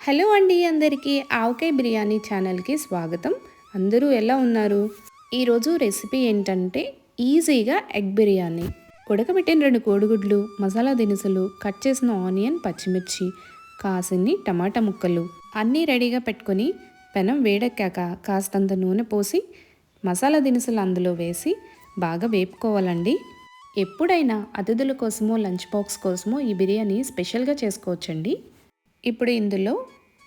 Hello అండి, అందరికీ ఆవకాయ బిర్యానీ ఛానల్కి స్వాగతం. అందరూ ఎలా ఉన్నారు? ఈరోజు రెసిపీ ఏంటంటే ఈజీగా ఎగ్ బిర్యానీ. ఉడకబెట్టిన 2 కోడిగుడ్లు, మసాలా దినుసులు, కట్ చేసిన ఆనియన్, పచ్చిమిర్చి, కాసిన్ని టమాటా ముక్కలు అన్నీ రెడీగా పెట్టుకొని పెనం వేడెక్కాక కాస్తంత నూనె పోసి మసాలా దినుసులు అందులో వేసి బాగా వేపుకోవాలండి. ఎప్పుడైనా అతిథుల కోసమో లంచ్ బాక్స్ కోసమో ఈ బిర్యానీ స్పెషల్గా చేసుకోవచ్చండి. ఇప్పుడు ఇందులో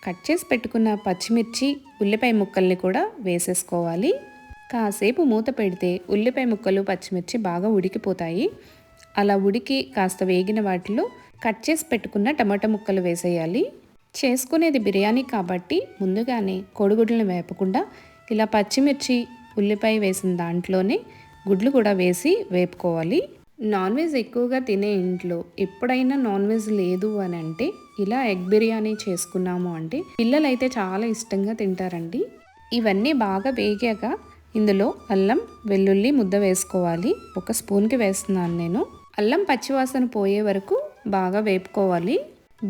కట్ చేసి పెట్టుకున్న పచ్చిమిర్చి, ఉల్లిపాయ ముక్కల్ని కూడా వేసేసుకోవాలి. కాసేపు మూత పెడితే ఉల్లిపాయ ముక్కలు, పచ్చిమిర్చి బాగా ఉడికిపోతాయి. అలా ఉడికి కాస్త వేగిన వాటిలో కట్ చేసి పెట్టుకున్న టమాటా ముక్కలు వేసేయాలి. చేసుకునేది బిర్యానీ కాబట్టి ముందుగానే కోడిగుడ్లను వేపకుండా ఇలా పచ్చిమిర్చి, ఉల్లిపాయ వేసిన దాంట్లోనే గుడ్లు కూడా వేసి వేపుకోవాలి. నాన్ వెజ్ ఎక్కువగా తినే ఇంట్లో ఎప్పుడైనా నాన్ వెజ్ లేదు అని అంటే ఇలా ఎగ్ బిర్యానీ చేసుకున్నాము అంటే పిల్లలైతే చాలా ఇష్టంగా తింటారండి. ఇవన్నీ బాగా వేగాక ఇందులో అల్లం, వెల్లుల్లి ముద్ద వేసుకోవాలి. 1 స్పూన్కి వేస్తున్నాను నేను. అల్లం పచ్చివాసన పోయే వరకు బాగా వేపుకోవాలి.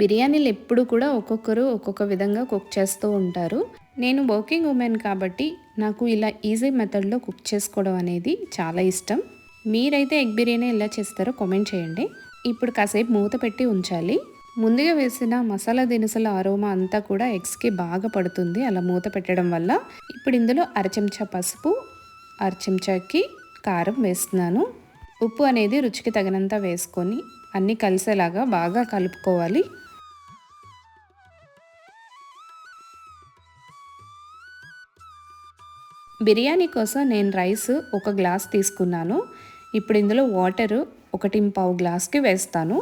బిర్యానీలు ఎప్పుడు కూడా ఒక్కొక్కరు ఒక్కొక్క విధంగా కుక్ చేస్తూ ఉంటారు. నేను వర్కింగ్ ఉమెన్ కాబట్టి నాకు ఇలా ఈజీ మెథడ్లో కుక్ చేసుకోవడం అనేది చాలా ఇష్టం. మీరైతే ఎగ్ బిర్యానీ ఎలా చేస్తారో కామెంట్ చేయండి. ఇప్పుడు కాసేపు మూత పెట్టి ఉంచాలి. ముందుగా వేసిన మసాలా దినుసుల అరోమా అంతా కూడా ఎగ్స్కి బాగా పడుతుంది అలా మూత పెట్టడం వల్ల. ఇప్పుడు ఇందులో 1/2 చెంచా పసుపు, 1/2 చెంచాకి కారం వేస్తున్నాను. ఉప్పు అనేది రుచికి తగినంత వేసుకొని అన్నీ కలిసేలాగా బాగా కలుపుకోవాలి. బిర్యానీ కోసం నేను రైస్ 1 గ్లాస్ తీసుకున్నాను. ఇప్పుడు ఇందులో వాటర్ 1.5 గ్లాస్కి వేస్తాను.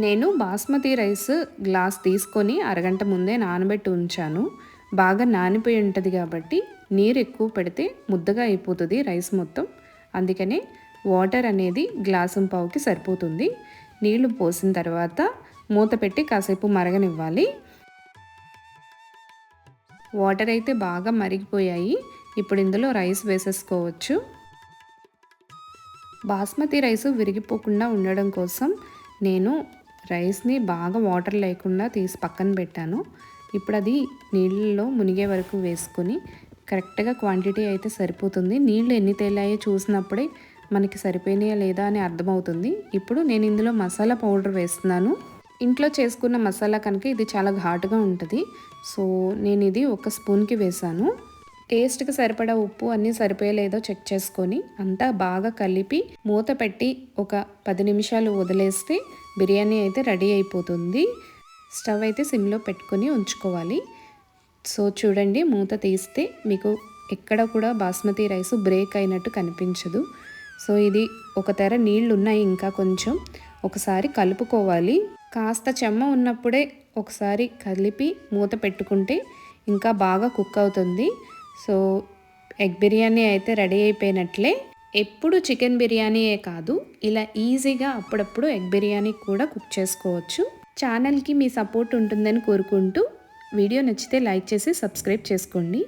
నేను బాస్మతి రైస్ గ్లాస్ తీసుకొని అరగంట ముందే నానబెట్టి ఉంచాను. బాగా నానిపోయి ఉంటుంది కాబట్టి నీరు ఎక్కువ పెడితే ముద్దగా అయిపోతుంది రైస్ మొత్తం. అందుకనే వాటర్ అనేది 1.5 గ్లాసుకి సరిపోతుంది. నీళ్లు పోసిన తర్వాత మూత పెట్టి కాసేపు మరగనివ్వాలి. వాటర్ అయితే బాగా మరిగిపోయాయి. ఇప్పుడు ఇందులో రైస్ వేసేసుకోవచ్చు. బాస్మతి రైస్ విరిగిపోకుండా ఉండడం కోసం నేను రైస్ని బాగా వాటర్ లేకుండా తీసి పక్కన పెట్టాను. ఇప్పుడు అది నీళ్ళలో మునిగే వరకు వేసుకొని కరెక్ట్గా క్వాంటిటీ అయితే సరిపోతుంది. నీళ్ళు ఎన్ని తేలాయో చూసినప్పుడే మనకి సరిపోయినాయా లేదా అని అర్థమవుతుంది. ఇప్పుడు నేను ఇందులో మసాలా పౌడర్ వేస్తున్నాను. ఇంట్లో చేసుకున్న మసాలా కనుక ఇది చాలా ఘాటుగా ఉంటుంది. సో నేను ఇది 1 స్పూన్కి వేసాను. టేస్ట్కి సరిపడా ఉప్పు అన్నీ సరిపోయలేదో చెక్ చేసుకొని అంతా బాగా కలిపి మూత పెట్టి ఒక 10 నిమిషాలు వదిలేస్తే బిర్యానీ అయితే రెడీ అయిపోతుంది. స్టవ్ అయితే సిమ్లో పెట్టుకొని ఉంచుకోవాలి. సో చూడండి, మూత తీస్తే మీకు ఎక్కడ కూడా బాస్మతి రైస్ బ్రేక్ అయినట్టు కనిపించదు. సో ఇది ఒక తెర నీళ్ళు ఉన్నాయి, ఇంకా కొంచెం ఒకసారి కలుపుకోవాలి. కాస్త చెమ్మ ఉన్నప్పుడే ఒకసారి కలిపి మూత పెట్టుకుంటే ఇంకా బాగా కుక్ అవుతుంది. సో ఎగ్ బిర్యానీ అయితే రెడీ అయిపోయినట్లే. ఎప్పుడు చికెన్ బిర్యానీయే కాదు, ఇలా ఈజీగా అప్పుడప్పుడు ఎగ్ బిర్యానీ కూడా కుక్ చేసుకోవచ్చు. ఛానల్కి మీ సపోర్ట్ ఉంటుందని కోరుకుంటూ వీడియో నచ్చితే లైక్ చేసి సబ్స్క్రైబ్ చేసుకోండి.